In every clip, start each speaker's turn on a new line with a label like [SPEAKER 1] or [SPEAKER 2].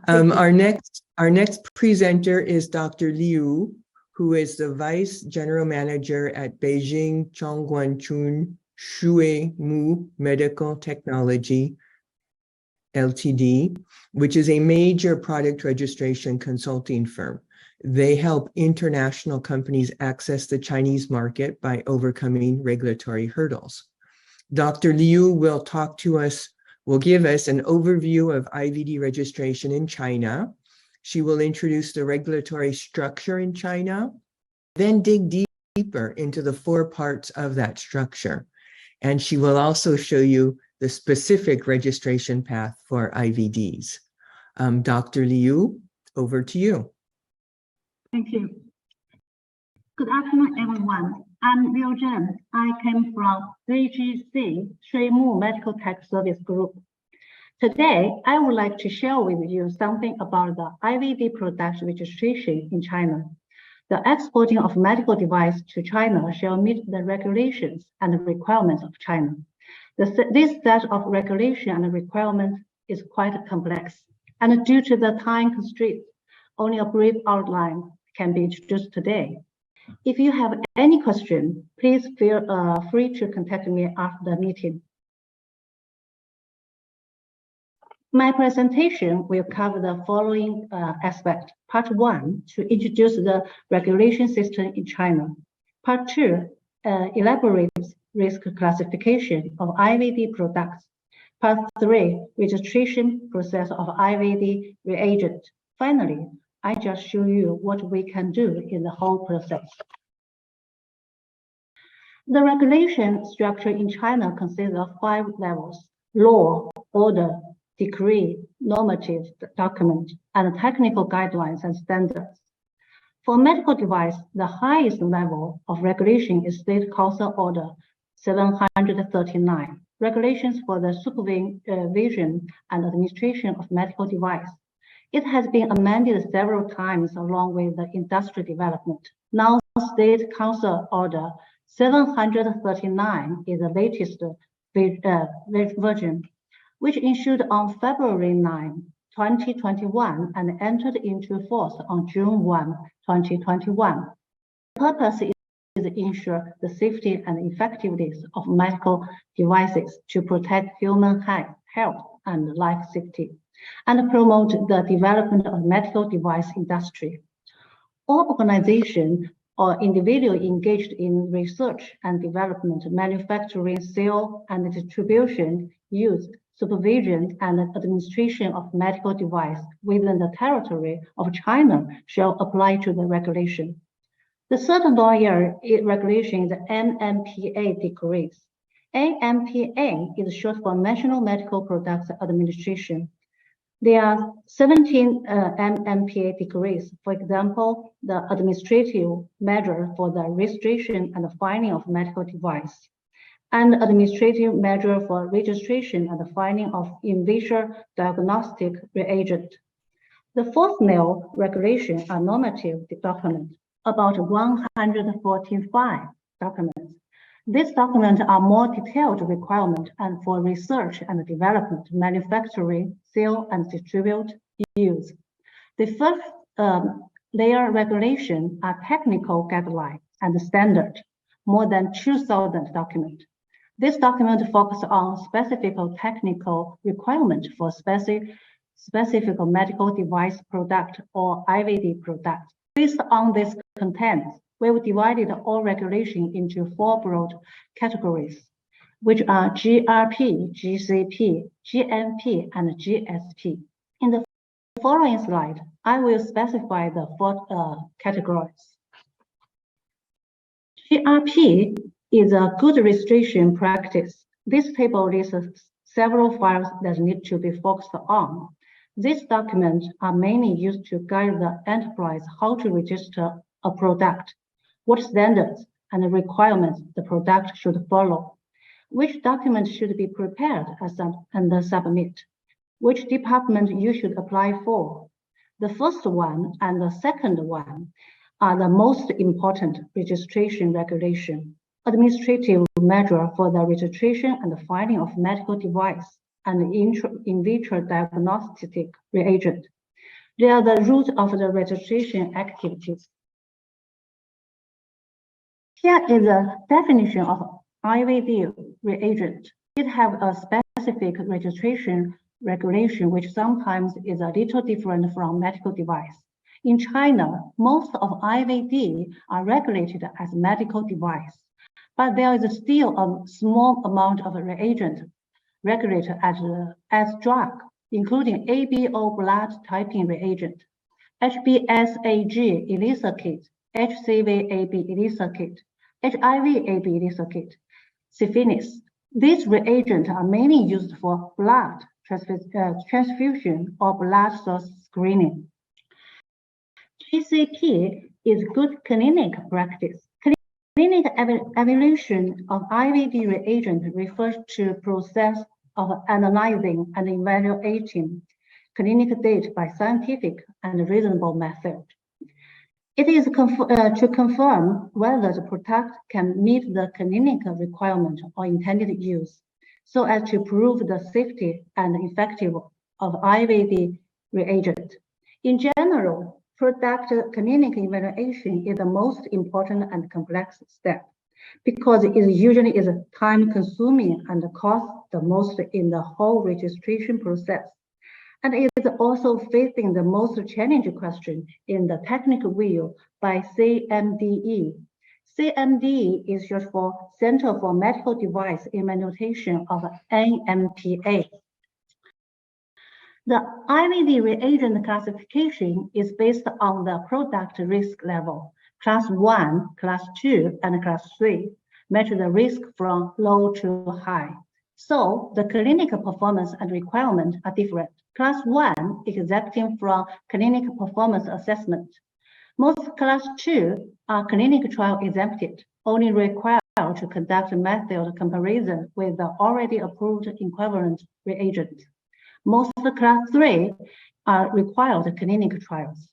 [SPEAKER 1] Our next presenter is Dr. Liu, who is the Vice General Manager at Beijing Chongguanchun Shui Mu Medical Technology Ltd, which is a major product registration consulting firm. They help international companies access the Chinese market by overcoming regulatory hurdles. Dr. Liu will give us an overview of IVD registration in China. She will introduce the regulatory structure in China, then dig deeper into the 4 parts of that structure. And she will also show you the specific registration path for IVDs. Dr. Liu, over to you.
[SPEAKER 2] Thank you. Good afternoon, everyone. I'm Liu Zhen. I came from BGC Shui Mu Medical Tech Service Group. Today, I would like to share with you something about the IVD product registration in China. The exporting of medical device to China shall meet the regulations and requirements of China. This set of regulation and requirements is quite complex, and due to the time constraints, only a brief outline can be introduced today. If you have any question, please feel free to contact me after the meeting. My presentation will cover the following aspects. Part 1, to introduce the regulation system in China. Part 2, elaborates risk classification of IVD products. Part 3, registration process of IVD reagent. Finally, I just show you what we can do in the whole process. The regulation structure in China consists of 5 levels: law, order, decree, normative document, and technical guidelines and standards. For medical device, the highest level of regulation is State Council Order 739, regulations for the supervision and administration of medical device. It has been amended several times along with the industry development. Now, State Council Order 739 is the latest version, which issued on February 9, 2021 and entered into force on June 1, 2021. The purpose is to ensure the safety and effectiveness of medical devices to protect human health and life safety, and promote the development of medical device industry. All organizations or individuals engaged in research and development, manufacturing, sale, and distribution, use, supervision, and administration of medical device within the territory of China shall apply to the regulation. The third layer regulation is the NMPA decrees. NMPA is short for National Medical Products Administration. There are 17 NMPA decrees. For example, the administrative measure for the registration and filing of medical device, and administrative measure for registration and filing of in vitro diagnostic reagent. The fourth layer regulation are normative documents, about 145 documents. These documents are more detailed requirements and for research and development, manufacturing, sale, and distribute use. The first layer regulation are technical guidelines and standard, more than 2,000 documents. This document focuses on specific technical requirements for specific medical device product or IVD product. Based on this content, we've divided all regulation into 4 broad categories, which are GRP, GCP, GMP, and GSP. In the following slide, I will specify the 4 categories. GRP is a good registration practice. This table lists several files that need to be focused on. These documents are mainly used to guide the enterprise how to register a product, what standards and requirements the product should follow, which documents should be prepared and submit, which department you should apply for. The first one and the second one are the most important registration regulation. Administrative measure for the registration and filing of medical device and in vitro diagnostic reagent. They are the root of the registration activities. Here is a definition of IVD reagent. It has a specific registration regulation, which sometimes is a little different from medical device. In China, most of IVD are regulated as medical device, but there is still a small amount of reagent regulated as drug, including ABO blood typing reagent, HBsAg ELISA kit, HCV-AB ELISA kit, HIV-AB ELISA kit, syphilis. These reagents are mainly used for blood transfusion or blood source screening. GCP is good clinical practice. Clinical evaluation of IVD reagent refers to process of analyzing and evaluating clinical data by scientific and reasonable method. It is to confirm whether the product can meet the clinical requirement or intended use, so as to prove the safety and effectiveness of IVD reagent. In general, product clinical evaluation is the most important and complex step because it usually is time-consuming and costs the most in the whole registration process. And it is also facing the most challenging question in the technical view by CMDE. CMDE is short for Center for Medical Device Implementation of NMPA. The IVD reagent classification is based on the product risk level, Class 1, Class 2, and Class 3, measure the risk from low to high. So the clinical performance and requirement are different. Class 1 exempting from clinical performance assessment. Most Class 2 are clinical trial exempted, only required to conduct method comparison with the already approved equivalent reagent. Most Class 3 are required clinical trials.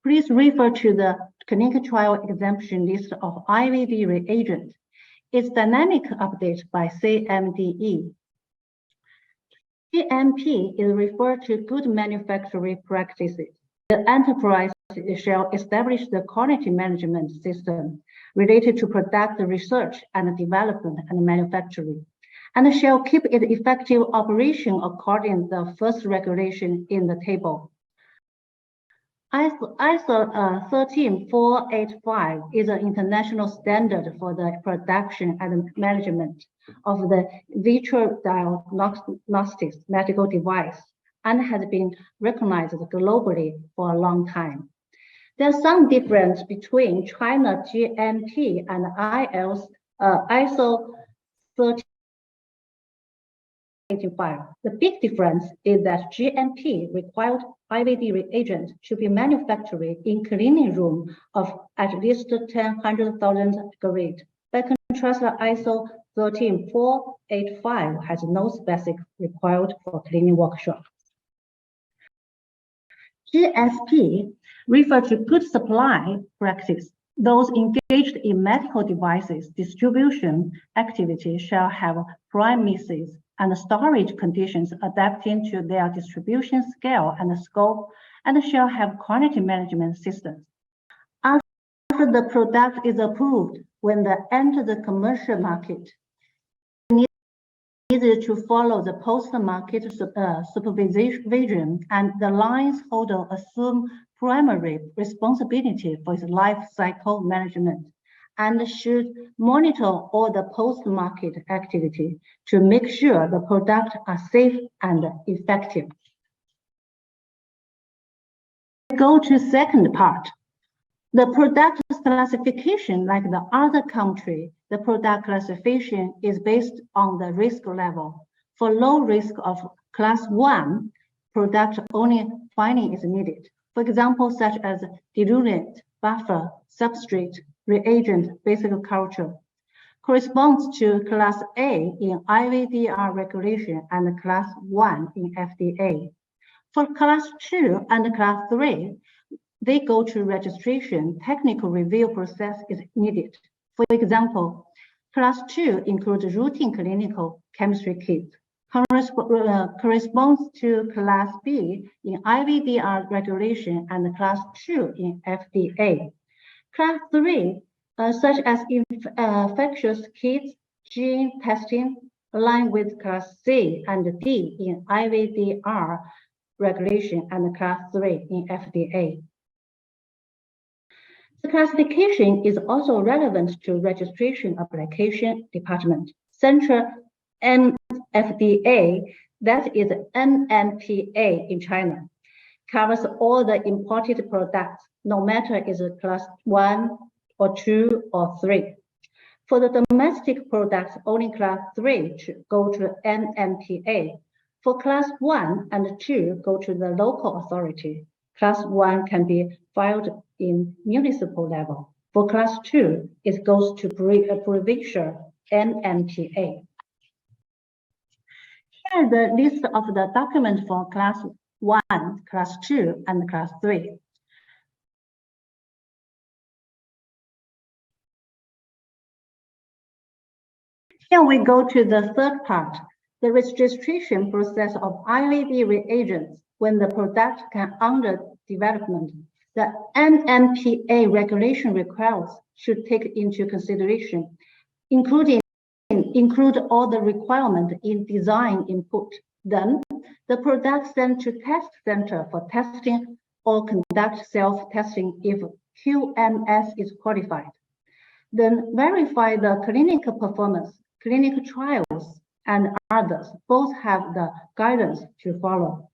[SPEAKER 2] Please refer to the clinical trial exemption list of IVD reagent. It's dynamic update by CMDE. GMP is referred to good manufacturing practices. The enterprise shall establish the quality management system related to product research and development and manufacturing, and shall keep its effective operation according to the first regulation in the table. ISO 13485 is an international standard for the production and management of the vitro diagnostics medical device and has been recognized globally for a long time. There's some difference between China GMP and ISO 13485. The big difference is that GMP required IVD reagent to be manufactured in cleaning room of at least 100,000 grade. By contrast, the ISO 13485 has no specific required for cleaning workshop. GSP refers to good supply practice. Those engaged in medical devices distribution activity shall have premises and storage conditions adapting to their distribution scale and scope, and shall have quality management systems. After the product is approved, when they enter the commercial market, needed to follow the post-market supervision, and the license holder assume primary responsibility for its life cycle management and should monitor all the post-market activity to make sure the products are safe and effective. Go to second part. The product classification, like the other country, the product classification is based on the risk level. For low risk of Class 1, product only finding is needed. For example, such as diluent, buffer, substrate, reagent, basic culture, corresponds to Class A in IVDR regulation and Class 1 in FDA. For Class 2 and Class 3, they go to registration. Technical review process is needed. For example, Class 2 includes routine clinical chemistry kits. corresponds to Class B in IVDR regulation and Class 2 in FDA. Class 3, such as infectious kits, gene testing, align with Class C and D in IVDR regulation and Class 3 in FDA. The classification is also relevant to registration application department. Central FDA, that is NMPA in China, covers all the imported products, no matter is it Class 1 or 2 or 3. For the domestic products, only Class 3 go to NMPA. For Class 1 and 2 go to the local authority. Class 1 can be filed in municipal level. For Class 2, it goes to provincial NMPA. Here is the list of the documents for Class 1, Class 2, and Class 3. Here we go to the third part, the registration process of IVD reagents when the product can under development. The NMPA regulation requires should take into consideration, include all the requirements in design input. Then the product sent to test center for testing or conduct self-testing if QMS is qualified. Then verify the clinical performance, clinical trials, and others both have the guidance to follow.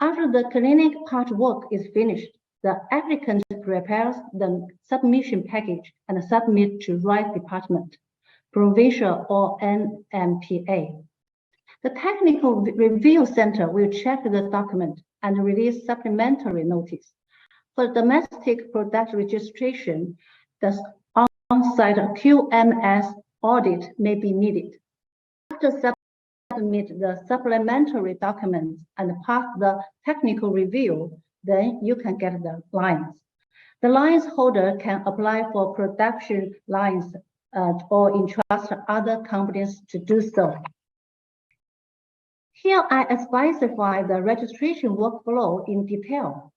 [SPEAKER 2] After the clinic part work is finished, the applicant prepares the submission package and submit to right department, provincial or NMPA. The technical review center will check the document and release supplementary notice. For domestic product registration, the on-site QMS audit may be needed. After submit the supplementary documents and pass the technical review, then you can get the lines. The lines holder can apply for production lines or entrust other companies to do so. Here I specify the registration workflow in detail.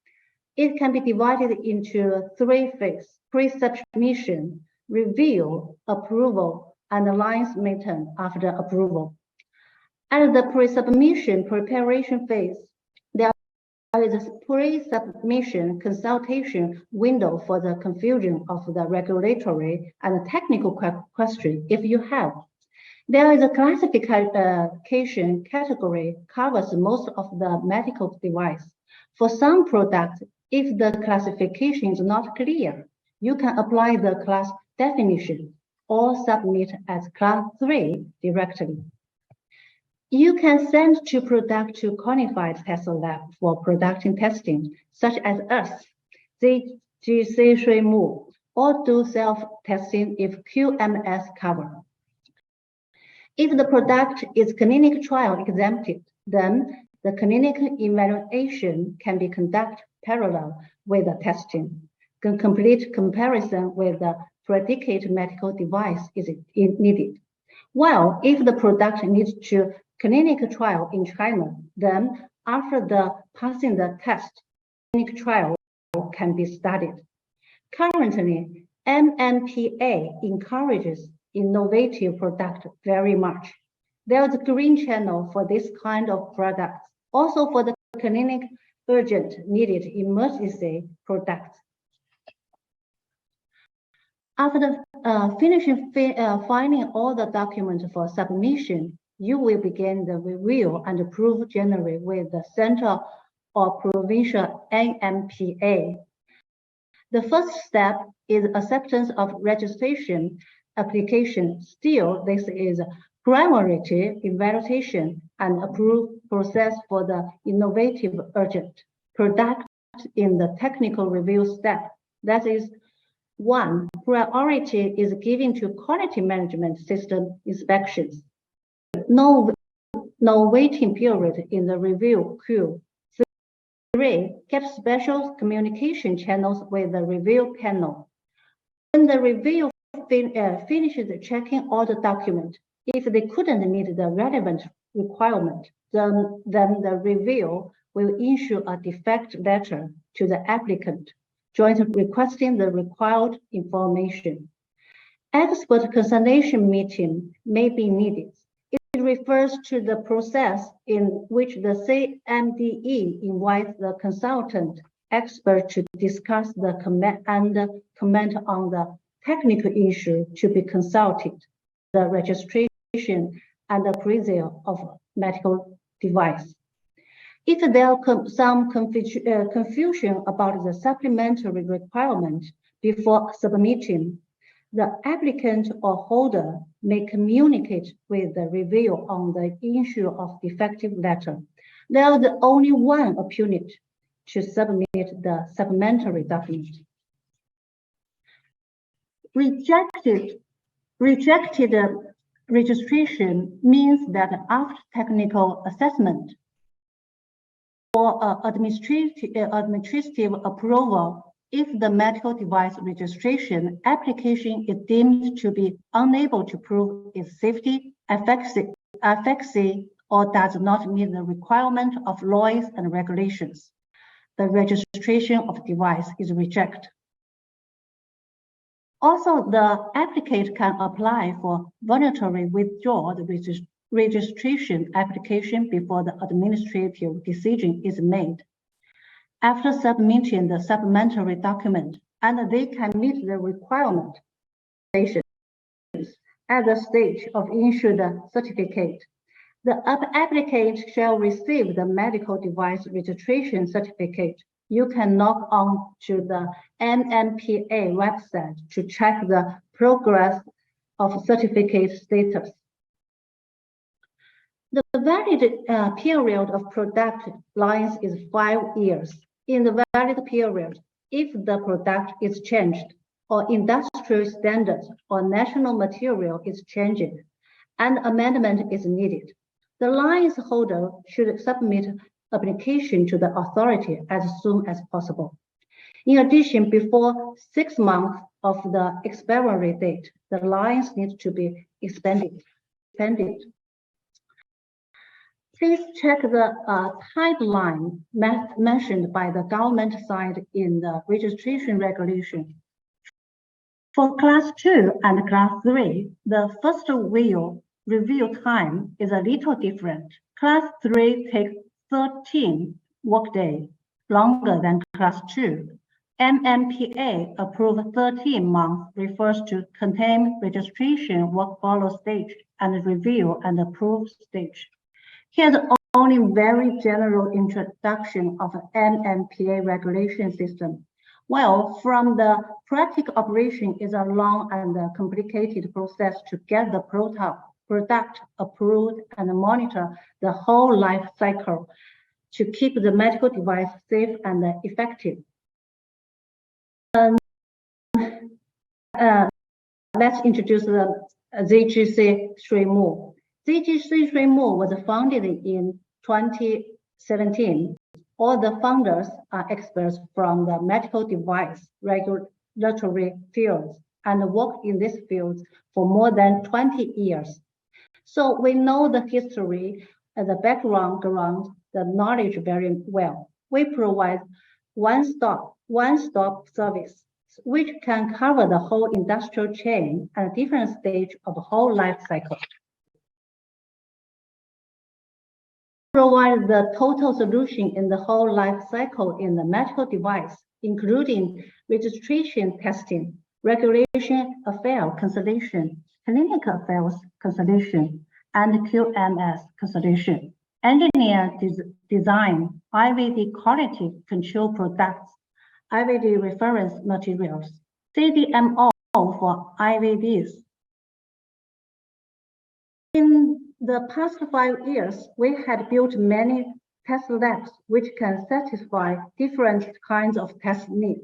[SPEAKER 2] It can be divided into 3 phases: pre-submission, review, approval, and the lines maintained after approval. At the pre-submission preparation phase, there is a pre-submission consultation window for the confusion of the regulatory and technical question if you have. There is a classification category covers most of the medical device. For some products, if the classification is not clear, you can apply the class definition or submit as Class 3 directly. You can send to product to qualified test lab for production testing, such as us, ZGC Shuimu, or do self-testing if QMS cover. If the product is clinical trial exempted, then the clinical evaluation can be conducted parallel with the testing. A complete comparison with the predicate medical device is needed. While if the product needs to clinical trial in China, then after the passing the test, clinical trial can be studied. Currently, NMPA encourages innovative product very much. There is a green channel for this kind of products. Also for the clinic urgent needed emergency products. After finding all the documents for submission, you will begin the review and approve generally with the central or provincial NMPA. The first step is acceptance of registration application. Still, this is priority evaluation and approve process for the innovative urgent product in the technical review step. That is, 1, priority is given to quality management system inspections. No waiting period in the review queue. 3, get special communication channels with the review panel. When the review finishes checking all the documents, if they couldn't meet the relevant requirement, then the review will issue a defect letter to the applicant, jointly requesting the required information. Expert consultation meeting may be needed. It refers to the process in which the CMDE invites the consultant expert to discuss the comment on the technical issue to be consulted, the registration and appraisal of medical device. If there is some confusion about the supplementary requirement before submitting, the applicant or holder may communicate with the reviewer on the issue of defective letter. There is only one opportunity to submit the supplementary document. Rejected registration means that after technical assessment or administrative approval, if the medical device registration application is deemed to be unable to prove its safety, efficacy, or does not meet the requirement of laws and regulations, the registration of device is rejected. Also, the applicant can apply for voluntary withdrawal the registration application before the administrative decision is made. After submitting the supplementary document, and they can meet the requirement at the stage of issuing the certificate, the applicant shall receive the medical device registration certificate. You can log on to the NMPA website to check the progress of certificate status. The valid period of product lines is 5 years. In the valid period, if the product is changed or industrial standards or national material is changed, and amendment is needed, the license holder should submit application to the authority as soon as possible. In addition, before 6 months of the expiry date, the license needs to be expanded. Please check the timeline mentioned by the government side in the registration regulation. For Class 2 and Class 3, the first review time is a little different. Class 3 takes 13 workdays, longer than Class 2. NMPA approved 13 months refers to contain registration workflow stage and review and approve stage. Here's only very general introduction of NMPA regulation system. Well, from the practical operation is a long and complicated process to get the product approved and monitor the whole life cycle to keep the medical device safe and effective. Let's introduce the ZGC3 MOVE. ZGC3 MOVE was founded in 2017. All the founders are experts from the medical device regulatory fields and worked in this field for more than 20 years. So we know the history and the background, the knowledge very well. We provide one-stop service, which can cover the whole industrial chain and different stage of the whole life cycle. Provide the total solution in the whole life cycle in the medical device, including registration testing, regulation affairs consultation, clinical affairs consultation, and QMS consultation, engineer design, IVD quality control products, IVD reference materials, CDMO for IVDs. In the past 5 years, we had built many test labs which can satisfy different kinds of test needs.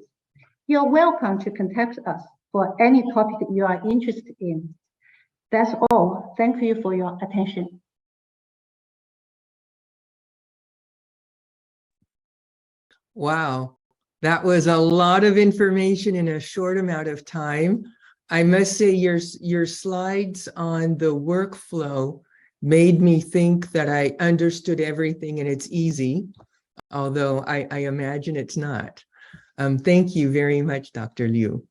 [SPEAKER 2] You're welcome to contact us for any topic you are interested in. That's all. Thank you for your attention.
[SPEAKER 1] Wow, that was a lot of information in a short amount of time. I must say your slides on the workflow made me think that I understood everything and it's easy, although I imagine it's not. Thank you very much, Dr. Liu.